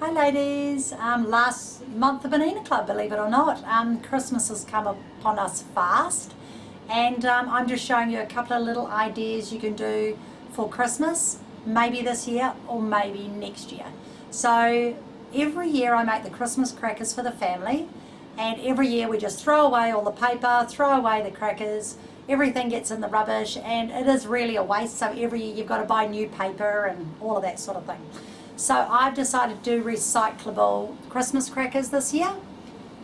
Hi ladies, last month the Bernina Club, believe it or not, Christmas has come upon us fast, and I'm just showing you a couple of little ideas you can do for Christmas, maybe this year or maybe next year. So every year I make the Christmas crackers for the family, and every year we just throw away all the paper, throw away the crackers, everything gets in the rubbish, and it is really a waste. So every year you've got to buy new paper and all of that sort of thing. So I've decided to do recyclable Christmas crackers this year,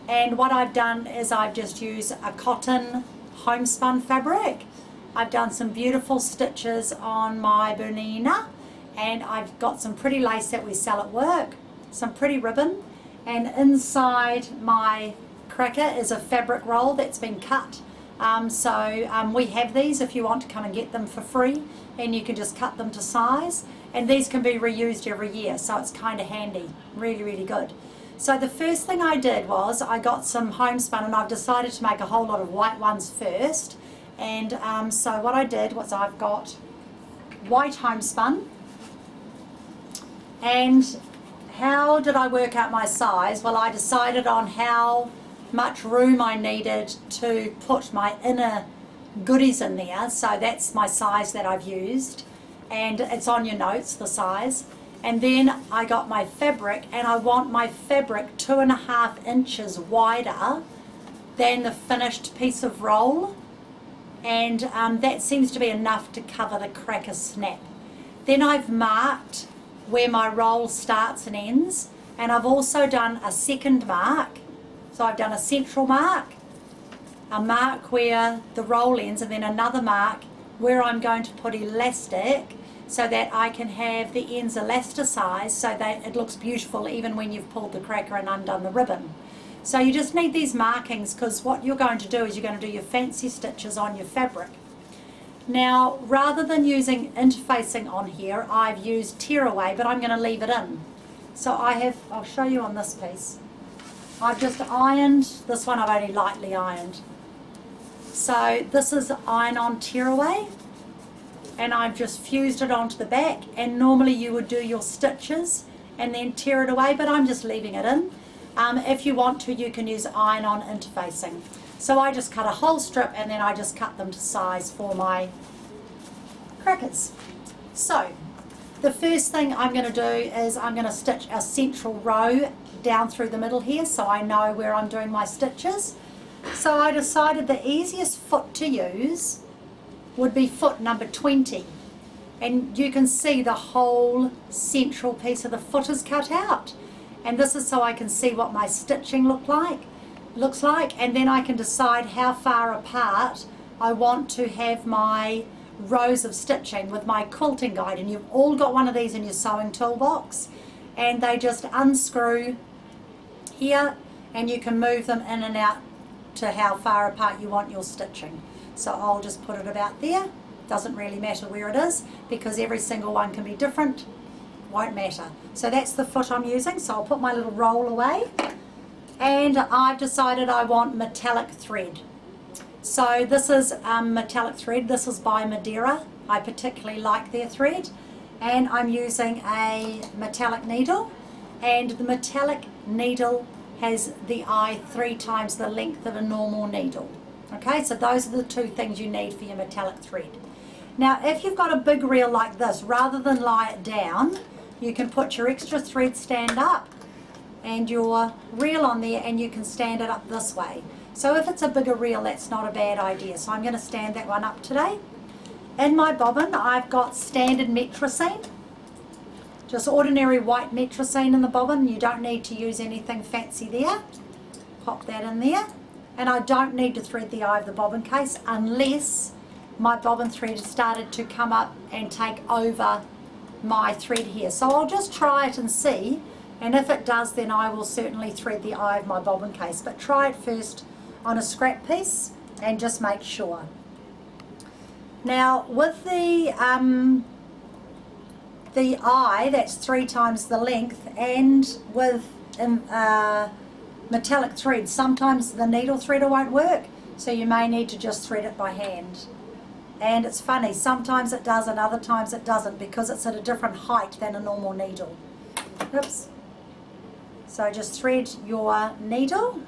and what I've done is I've just used a cotton homespun fabric. I've done some beautiful stitches on my Bernina, and I've got some pretty lace that we sell at work, some pretty ribbon, and inside my cracker is a fabric roll that's been cut. We have these if you want to come and get them for free, and you can just cut them to size, and these can be reused every year, so it's kind of handy, really good. So the first thing I did was I got some homespun, and I've decided to make a whole lot of white ones first, and so what I did was I've got white homespun. And how did I work out my size? Well, I decided on how much room I needed to put my inner goodies in there, so that's my size that I've used, and it's on your notes, the size. And then I got my fabric, and I want my fabric 2.5 inches wider than the finished piece of roll, and that seems to be enough to cover the cracker snap. Then I've marked where my roll starts and ends, and I've also done a second mark. So I've done a central mark, a mark where the roll ends, and then another mark where I'm going to put elastic so that I can have the ends elasticized so that it looks beautiful even when you've pulled the cracker and undone the ribbon. So you just need these markings, because what you're going to do is you're going to do your fancy stitches on your fabric. Now, rather than using interfacing on here, I've used tearaway, but I'm going to leave it in. So I'll show you on this piece. I've just ironed, this one I've only lightly ironed. So this is iron-on tearaway, and I've just fused it onto the back, and normally you would do your stitches and then tear it away, but I'm just leaving it in. If you want to, you can use iron-on interfacing. So I just cut a whole strip, and then I just cut them to size for my crackers. So the first thing I'm going to do is I'm going to stitch a central row down through the middle here, so I know where I'm doing my stitches. So I decided the easiest foot to use would be foot number 20, and you can see the whole central piece of the foot is cut out, and this is so I can see what my stitching looks like, and then I can decide how far apart I want to have my rows of stitching with my quilting guide. And you've all got one of these in your sewing toolbox, and they just unscrew here, and you can move them in and out to how far apart you want your stitching. So I'll just put it about there. Doesn't really matter where it is, because every single one can be different, won't matter. So that's the foot I'm using, so I'll put my little roll away, and I've decided I want metallic thread. So this is metallic thread. This is by Madeira. I particularly like their thread, and I'm using a metallic needle, and the metallic needle has the eye 3 times the length of a normal needle. Okay, so those are the 2 things you need for your metallic thread. Now, if you've got a big reel like this, rather than lie it down, you can put your extra thread stand up and your reel on there, and you can stand it up this way. So if it's a bigger reel, that's not a bad idea. So I'm going to stand that one up today. In my bobbin, I've got standard metrosine, just ordinary white metrosine in the bobbin. You don't need to use anything fancy there. Pop that in there. And I don't need to thread the eye of the bobbin case unless my bobbin thread has started to come up and take over my thread here. So I'll just try it and see, and if it does, then I will certainly thread the eye of my bobbin case. But try it first on a scrap piece and just make sure. Now with the eye, that's 3 times the length, and with metallic thread, sometimes the needle threader won't work, so you may need to just thread it by hand. And it's funny, sometimes it does and other times it doesn't, because it's at a different height than a normal needle. Oops. So just thread your needle,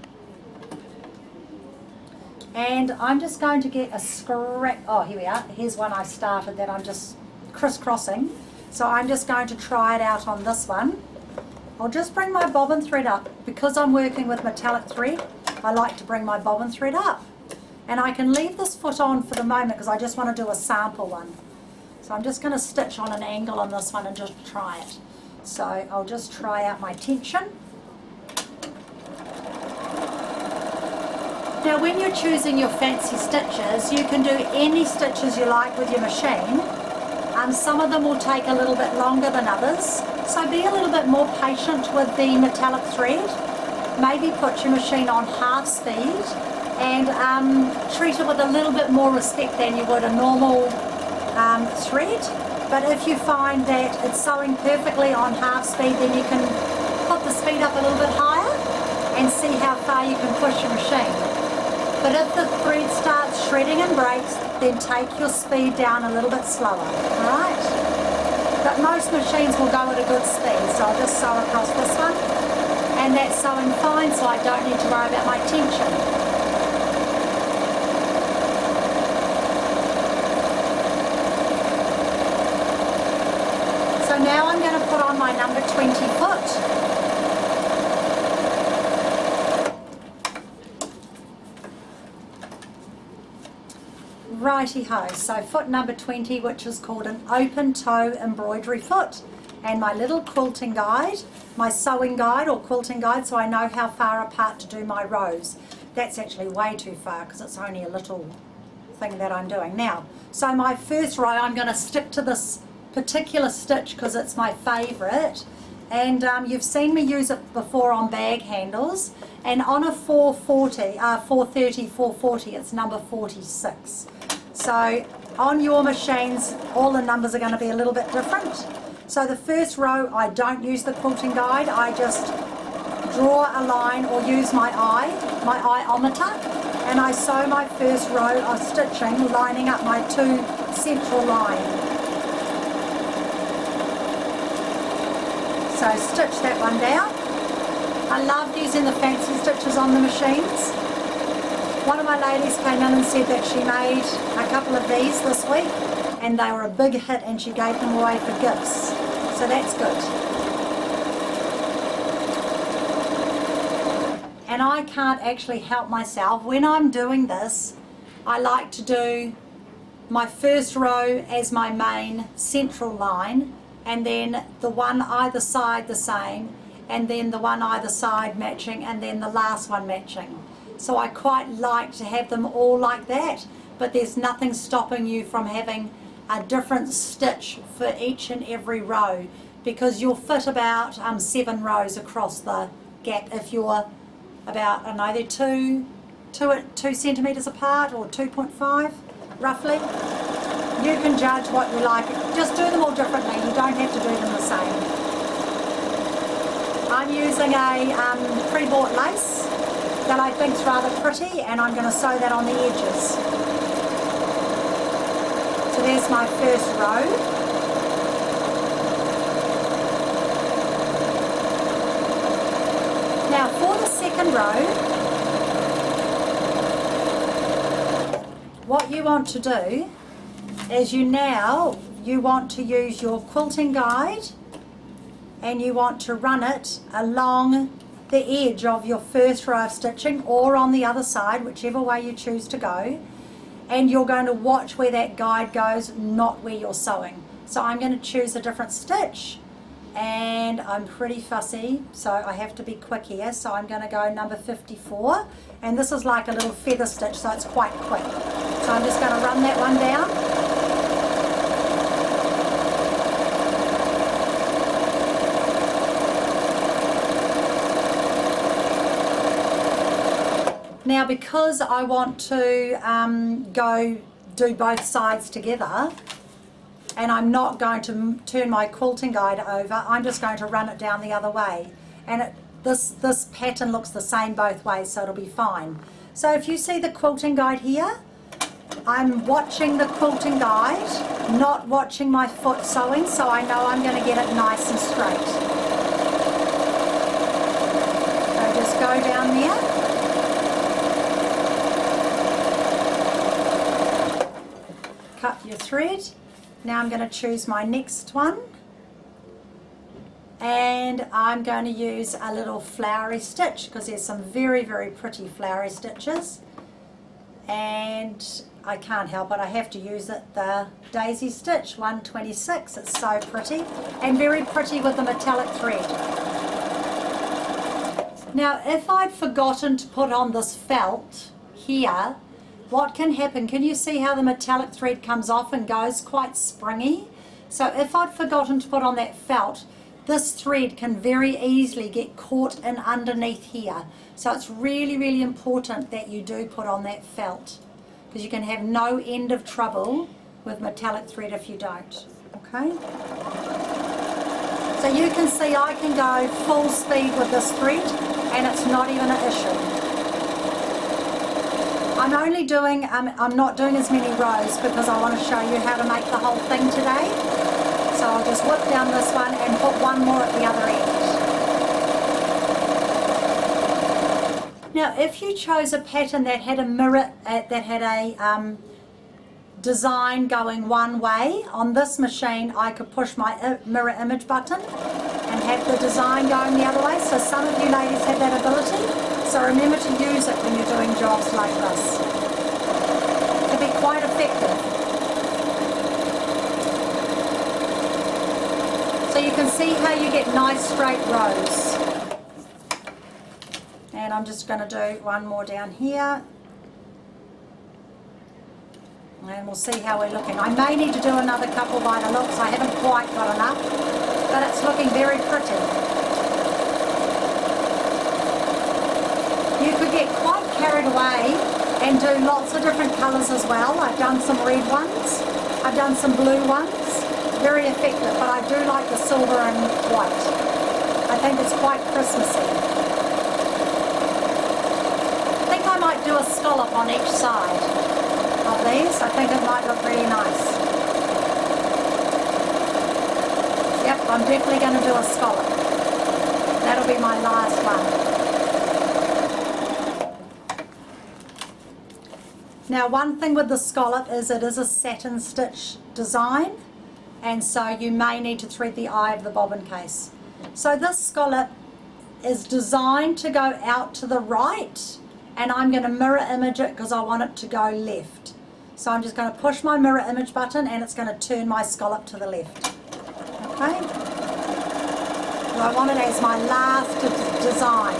and I'm just going to get a scrap. Oh, here we are. Here's one I started that I'm just crisscrossing. So I'm just going to try it out on this one. I'll just bring my bobbin thread up. Because I'm working with metallic thread, I like to bring my bobbin thread up. And I can leave this foot on for the moment because I just want to do a sample one. So I'm just going to stitch on an angle on this one and just try it. So I'll just try out my tension. Now when you're choosing your fancy stitches, you can do any stitches you like with your machine. Some of them will take a little bit longer than others, so be a little bit more patient with the metallic thread. Maybe put your machine on half speed and treat it with a little bit more respect than you would a normal thread. But if you find that it's sewing perfectly on half speed, then you can put the speed up a little bit higher and see how far you can push your machine. But if the thread starts shredding and breaks, then take your speed down a little bit slower, alright? But most machines will go at a good speed, so I'll just sew across this one. And that's sewing fine, so I don't need to worry about my tension. So now I'm going to put on my number 20 foot. Righty-ho, so foot number 20, which is called an open toe embroidery foot. And my little quilting guide, my sewing guide or quilting guide, so I know how far apart to do my rows. That's actually way too far because it's only a little thing that I'm doing. Now, so my first row, I'm going to stick to this particular stitch because it's my favourite. And you've seen me use it before on bag handles. And on a 430, 440, it's number 46. So on your machines, all the numbers are going to be a little bit different. So the first row, I don't use the quilting guide. I just draw a line or use my iometer, and I sew my first row of stitching, lining up my two central lines. So stitch that one down. I love using the fancy stitches on the machines. One of my ladies came in and said that she made a couple of these this week and they were a big hit and she gave them away for gifts. So that's good. And I can't actually help myself. When I'm doing this, I like to do my first row as my main central line, and then the one either side the same, and then the one either side matching, and then the last one matching. So I quite like to have them all like that, but there's nothing stopping you from having a different stitch for each and every row, because you'll fit about 7 rows across the gap if you're about, I don't know, they're 2 centimetres apart or 2.5 roughly. You can judge what you like. Just do them all differently. You don't have to do them the same. I'm using a pre-bought lace that I think is rather pretty, and I'm going to sew that on the edges. So there's my first row. Now for the second row, what you want to do is you want to use your quilting guide and you want to run it along the edge of your first row of stitching or on the other side, whichever way you choose to go, and you're going to watch where that guide goes, not where you're sewing. So I'm going to choose a different stitch, and I'm pretty fussy, so I have to be quick here. So I'm going to go number 54, and this is like a little feather stitch, so it's quite quick. So I'm just going to run that one down. Now, because I want to go do both sides together, and I'm not going to turn my quilting guide over, I'm just going to run it down the other way. And this pattern looks the same both ways, so it'll be fine. So if you see the quilting guide here, I'm watching the quilting guide, not watching my foot sewing, so I know I'm going to get it nice and straight. thread. Now I'm going to choose my next one, and I'm going to use a little flowery stitch because there's some very, very pretty flowery stitches, and I can't help it, I have to use it, the daisy stitch 126. It's so pretty and very pretty with the metallic thread. Now if I'd forgotten to put on this felt here, what can happen, can you see how the metallic thread comes off and goes quite springy? So if I'd forgotten to put on that felt, this thread can very easily get caught in underneath here. So it's really, really important that you do put on that felt, because you can have no end of trouble with metallic thread if you don't. Okay? So you can see I can go full speed with this thread and it's not even an issue. I'm only doing, I'm not doing as many rows because I want to show you how to make the whole thing today. So I'll just whip down this one and put one more at the other end. Now if you chose a pattern that had a mirror, that had a design going one way, on this machine I could push my mirror image button and have the design going the other way. So some of you ladies have that ability. So remember to use it when you're doing jobs like this. It can be quite effective. So you can see how you get nice straight rows. And I'm just going to do one more down here. And we'll see how we're looking. I may need to do another couple by the looks. I haven't quite got enough, but it's looking very pretty. You could get quite carried away and do lots of different colours as well. I've done some red ones, I've done some blue ones, very effective, but I do like the silver and white. I think it's quite Christmassy. I think I might do a scallop on each side of these. I think it might look really nice. Yep, I'm definitely going to do a scallop. That'll be my last one. Now one thing with the scallop is it is a satin stitch design, and so you may need to thread the eye of the bobbin case. So this scallop is designed to go out to the right, and I'm going to mirror image it because I want it to go left. So I'm just going to push my mirror image button and it's going to turn my scallop to the left. Okay? So I want it as my last design.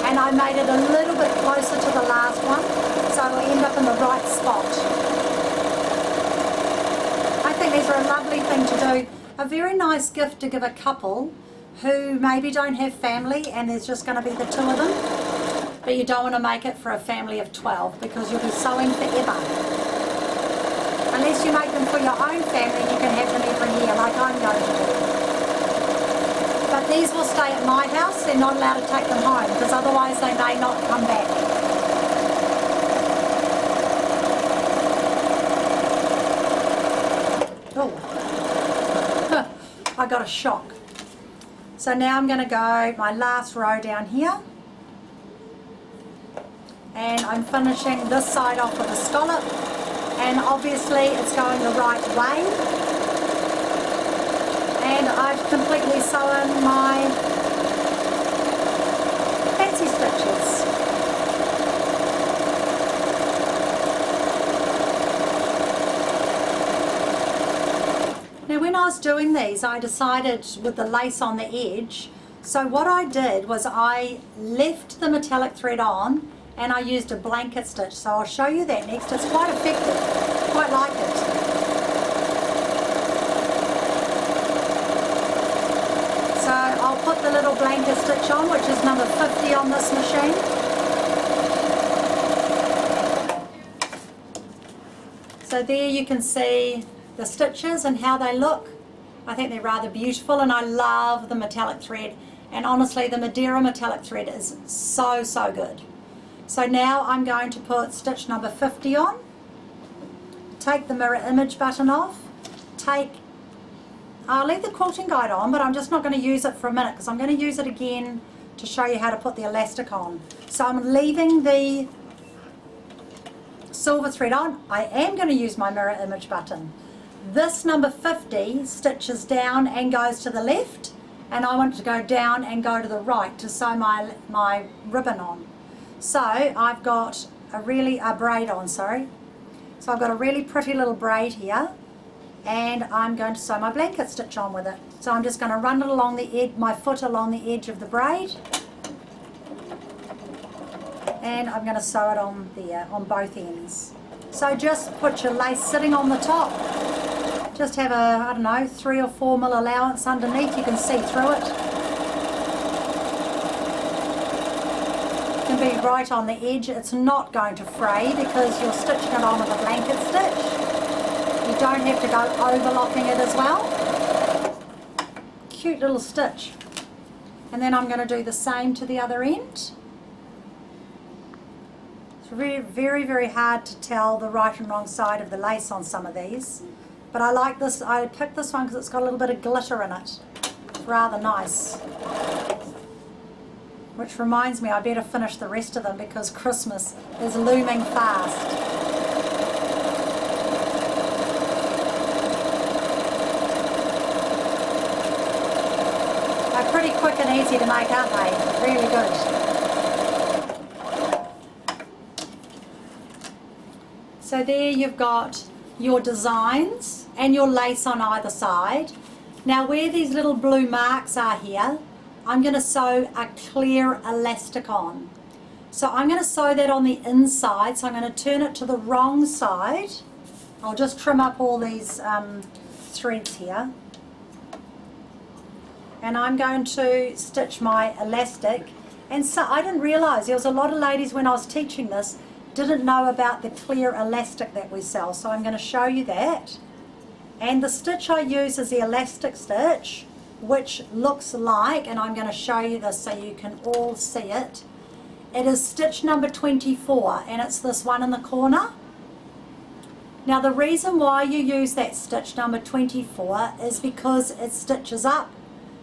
And I made it a little bit closer to the last one, so it'll end up in the right spot. I think these are a lovely thing to do. A very nice gift to give a couple who maybe don't have family and there's just going to be the two of them, but you don't want to make it for a family of 12 because you'll be sewing forever. Unless you make them for your own family, you can have them every year like I'm going to do. But these will stay at my house, they're not allowed to take them home because otherwise they may not come back. Oh, I got a shock. So now I'm going to go my last row down here. And I'm finishing this side off with a scallop. And obviously it's going the right way. And I've completely sewn my fancy stitches. Now when I was doing these, I decided with the lace on the edge, so what I did was I left the metallic thread on and I used a blanket stitch. So I'll show you that next. It's quite effective, quite like it. So I'll put the little blanket stitch on, which is number 50 on this machine. So there you can see the stitches and how they look. I think they're rather beautiful and I love the metallic thread. And honestly, the Madeira metallic thread is so, so good. So now I'm going to put stitch number 50 on. Take the mirror image button off. I'll leave the quilting guide on, but I'm just not going to use it for a minute because I'm going to use it again to show you how to put the elastic on. So I'm leaving the silver thread on. I am going to use my mirror image button. this number 50 stitches down and goes to the left, and I want it to go down and go to the right to sew my ribbon on. So I've got a braid on, sorry. So I've got a really pretty little braid here, and I'm going to sew my blanket stitch on with it. So I'm just going to run it along the edge, my foot along the edge of the braid, and I'm going to sew it on there on both ends. So just put your lace sitting on the top. Just have a, I don't know, 3 or 4 mil allowance underneath. You can see through it. It can be right on the edge. It's not going to fray because you're stitching it on with a blanket stitch. You don't have to go overlocking it as well. Cute little stitch. And then I'm going to do the same to the other end. It's very, very, very hard to tell the right and wrong side of the lace on some of these. But I like this, I picked this one because it's got a little bit of glitter in it. It's rather nice. Which reminds me, I better finish the rest of them because Christmas is looming fast. They're pretty quick and easy to make, aren't they? Really good. So there you've got your designs and your lace on either side. Now where these little blue marks are here, I'm going to sew a clear elastic on. So I'm going to sew that on the inside, so I'm going to turn it to the wrong side. I'll just trim up all these threads here. And I'm going to stitch my elastic. And so I didn't realise, there was a lot of ladies when I was teaching this didn't know about the clear elastic that we sell, so I'm going to show you that. And the stitch I use is the elastic stitch, which looks like, and I'm going to show you this so you can all see it. It is stitch number 24, and it's this one in the corner. Now the reason why you use that stitch number 24 is because it stitches up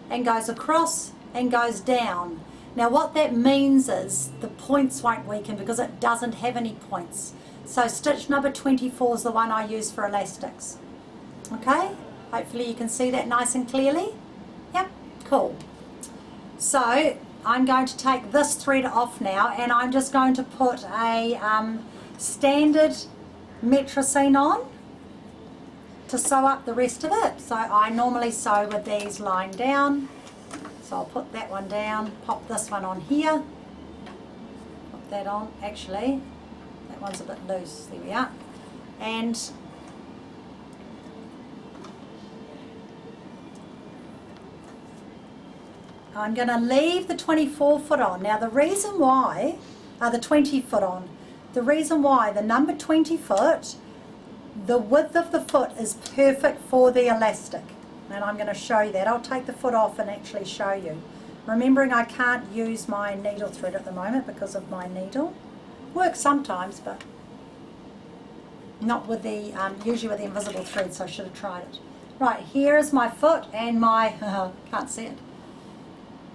and goes across and goes down. Now what that means is the points won't weaken because it doesn't have any points. So stitch number 24 is the one I use for elastics. Okay, hopefully you can see that nice and clearly. Yep, cool. So I'm going to take this thread off now, and I'm just going to put a standard metricine on to sew up the rest of it. So I normally sew with these lying down. So I'll put that one down, pop this one on here, put that on, actually, that one's a bit loose, there we are, and I'm going to leave the 24 foot on. Now the reason why, the 20 foot on, the reason why the number 20 foot, the width of the foot is perfect for the elastic. And I'm going to show you that. I'll take the foot off and actually show you. Remembering I can't use my needle thread at the moment because of my needle. Works sometimes, but not with the, usually with the invisible thread, so I should have tried it. Right, here is my foot and my, can't see it.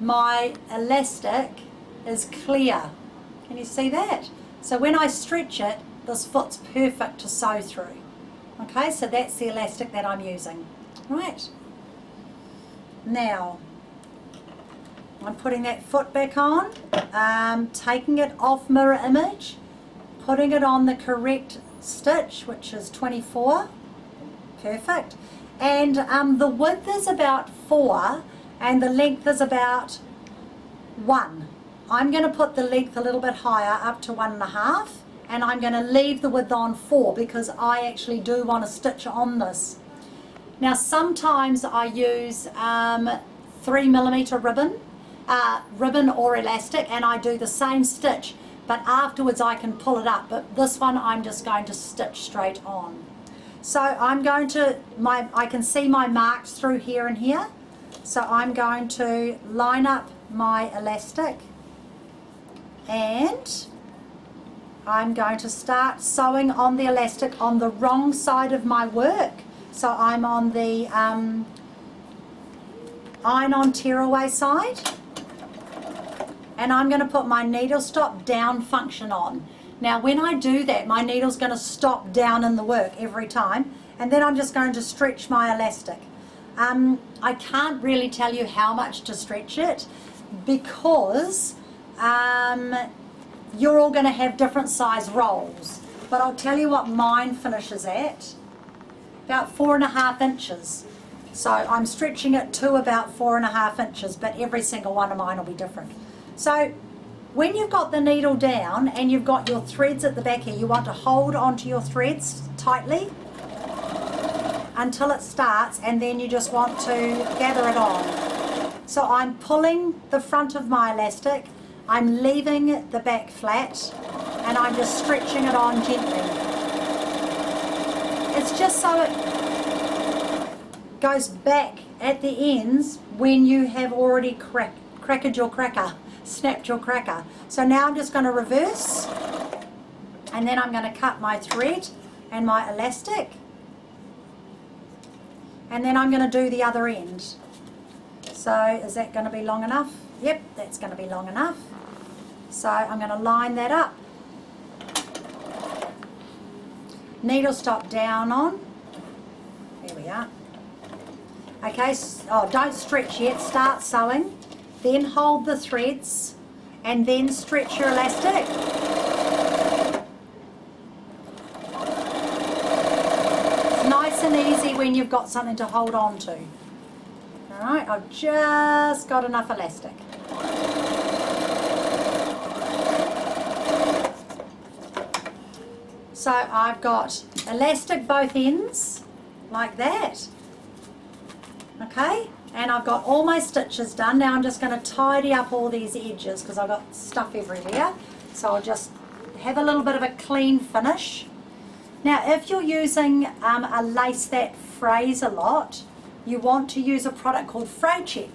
My elastic is clear. Can you see that? So when I stretch it, this foot's perfect to sew through. Okay, so that's the elastic that I'm using. Right. Now, I'm putting that foot back on, taking it off mirror image, putting it on the correct stitch, which is 24. Perfect. And the width is about 4 and the length is about 1. I'm going to put the length a little bit higher, up to 1.5, and I'm going to leave the width on 4 because I actually do want to stitch on this. Now sometimes I use 3mm ribbon or elastic, and I do the same stitch, but afterwards I can pull it up. But this one I'm just going to stitch straight on. So I'm going to, I can see my marks through here and here. So I'm going to line up my elastic, and I'm going to start sewing on the elastic on the wrong side of my work. So I'm on the iron-on tearaway side, and I'm going to put my needle stop down function on. Now when I do that, my needle's going to stop down in the work every time, And then I'm just going to stretch my elastic. I can't really tell you how much to stretch it because you're all going to have different size rolls. But I'll tell you what mine finishes at, about 4.5 inches. So I'm stretching it to about 4.5 inches, but every single one of mine will be different. So when you've got the needle down and you've got your threads at the back here, you want to hold onto your threads tightly until it starts, and then you just want to gather it on. So I'm pulling the front of my elastic, I'm leaving the back flat, and I'm just stretching it on gently. It's just so it goes back at the ends when you have already snapped your cracker. So now I'm just going to reverse, and then I'm going to cut my thread and my elastic, and then I'm going to do the other end. So is that going to be long enough? Yep, that's going to be long enough. So I'm going to line that up. Needle stop down on. There we are. Okay, don't stretch yet, start sewing. Then hold the threads and then stretch your elastic. It's nice and easy when you've got something to hold on to. Alright, I've just got enough elastic. So I've got elastic both ends, like that. Okay, and I've got all my stitches done. Now I'm just going to tidy up all these edges because I've got stuff everywhere. So I'll just have a little bit of a clean finish. Now if you're using a lace that frays a lot, you want to use a product called Fray Check.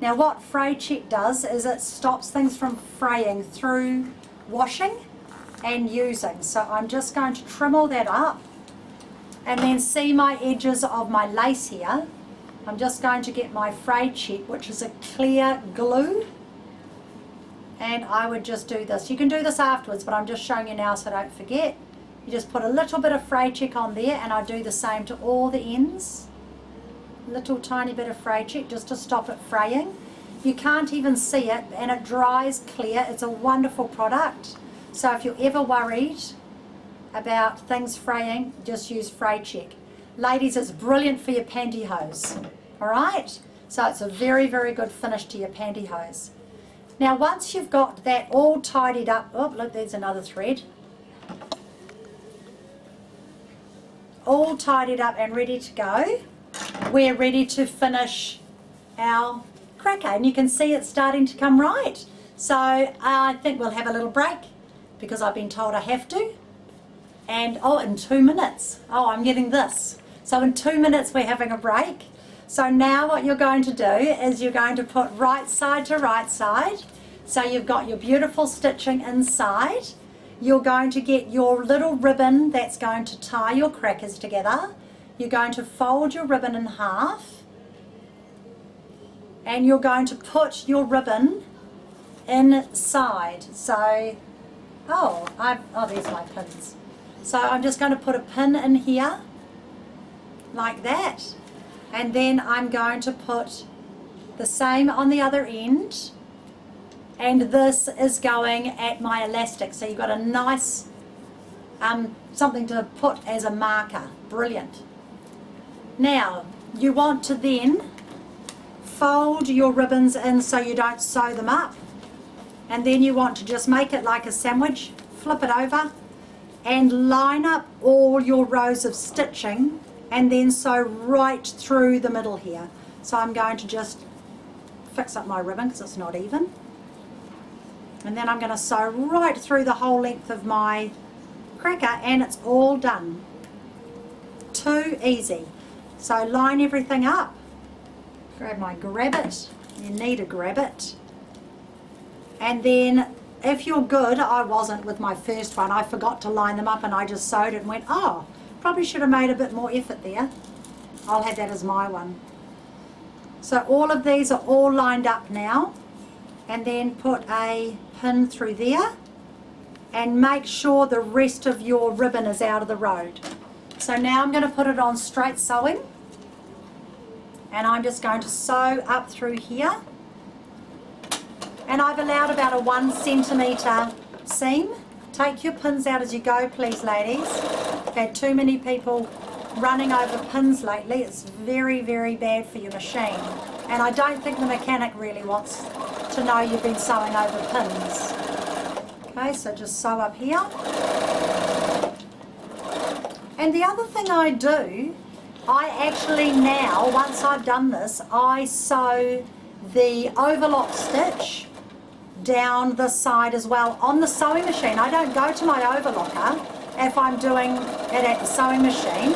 Now what Fray Check does is it stops things from fraying through washing and using. So I'm just going to trim all that up, and then see my edges of my lace here. I'm just going to get my Fray Check, which is a clear glue, and I would just do this. You can do this afterwards, but I'm just showing you now so don't forget. You just put a little bit of Fray Check on there, and I do the same to all the ends. Little tiny bit of Fray Check just to stop it fraying. You can't even see it, and it dries clear. It's a wonderful product. So if you're ever worried about things fraying, just use Fray Check. Ladies, it's brilliant for your pantyhose. Alright? So it's a very, very good finish to your pantyhose. Now once you've got that all tidied up, oh look, there's another thread. All tidied up and ready to go, we're ready to finish our cracker. And you can see it's starting to come right. So I think we'll have a little break, because I've been told I have to. And in 2 minutes, I'm getting this. So in 2 minutes we're having a break. So now what you're going to do is you're going to put right side to right side. So you've got your beautiful stitching inside. You're going to get your little ribbon that's going to tie your crackers together. You're going to fold your ribbon in half, and you're going to put your ribbon inside. So there's my pins. So I'm just going to put a pin in here, like that. And then I'm going to put the same on the other end. And this is going at my elastic. So you've got a nice, something to put as a marker. Brilliant. Now, you want to then fold your ribbons in so you don't sew them up. And then you want to just make it like a sandwich, flip it over, and line up all your rows of stitching, and then sew right through the middle here. So I'm going to just fix up my ribbon because it's not even. And then I'm going to sew right through the whole length of my cracker, and it's all done. Too easy. So line everything up. Grab my grabbit. You need a grabbit. And then if you're good, I wasn't with my first one, I forgot to line them up and I just sewed it and went, probably should have made a bit more effort there. I'll have that as my one. So all of these are all lined up now, and then put a pin through there and make sure the rest of your ribbon is out of the road. So now I'm going to put it on straight sewing, and I'm just going to sew up through here, and I've allowed about a 1 centimetre seam. Take your pins out as you go, please, ladies. I've had too many people running over pins lately. It's very, very bad for your machine, and I don't think the mechanic really wants to know you've been sewing over pins. Okay, so just sew up here. And the other thing I do, I actually now, once I've done this, I sew the overlock stitch down the side as well on the sewing machine. I don't go to my overlocker if I'm doing it at the sewing machine.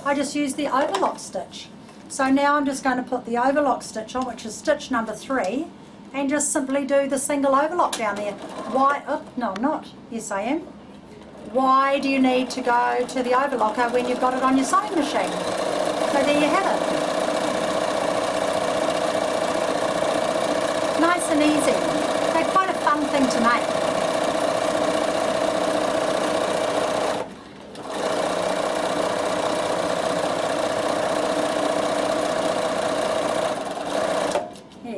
I just use the overlock stitch. So now I'm just going to put the overlock stitch on, which is stitch number 3, and just simply do the single overlock down there. Why? Oh, no, I'm not. Yes, I am. Why do you need to go to the overlocker when you've got it on your sewing machine? So there you have it. Nice and easy. They're quite a fun thing to make.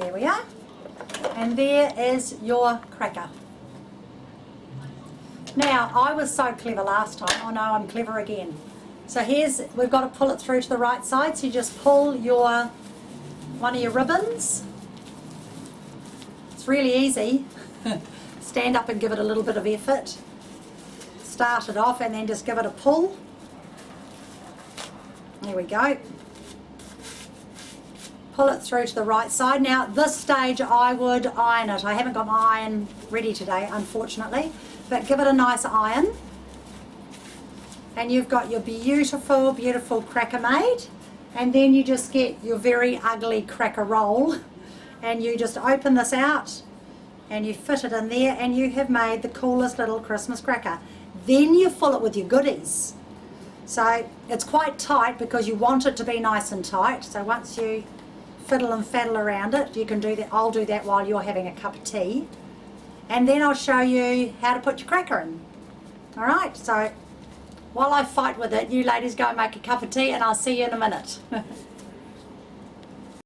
Here we are. And there is your cracker. Now, I was so clever last time. Oh no, I'm clever again. So we've got to pull it through to the right side. So you just pull one of your ribbons. It's really easy. Stand up and give it a little bit of effort. Start it off and then just give it a pull. There we go. Pull it through to the right side. Now, at this stage, I would iron it. I haven't got my iron ready today, unfortunately. But give it a nice iron, and you've got your beautiful, beautiful cracker made. And then you just get your very ugly cracker roll, and you just open this out and you fit it in there, and you have made the coolest little Christmas cracker. Then you fill it with your goodies. So it's quite tight because you want it to be nice and tight. So once you fiddle and faddle around it, you can do that. I'll do that while you're having a cup of tea. And then I'll show you how to put your cracker in. Alright, so while I fight with it, you ladies go and make a cup of tea, and I'll see you in a minute.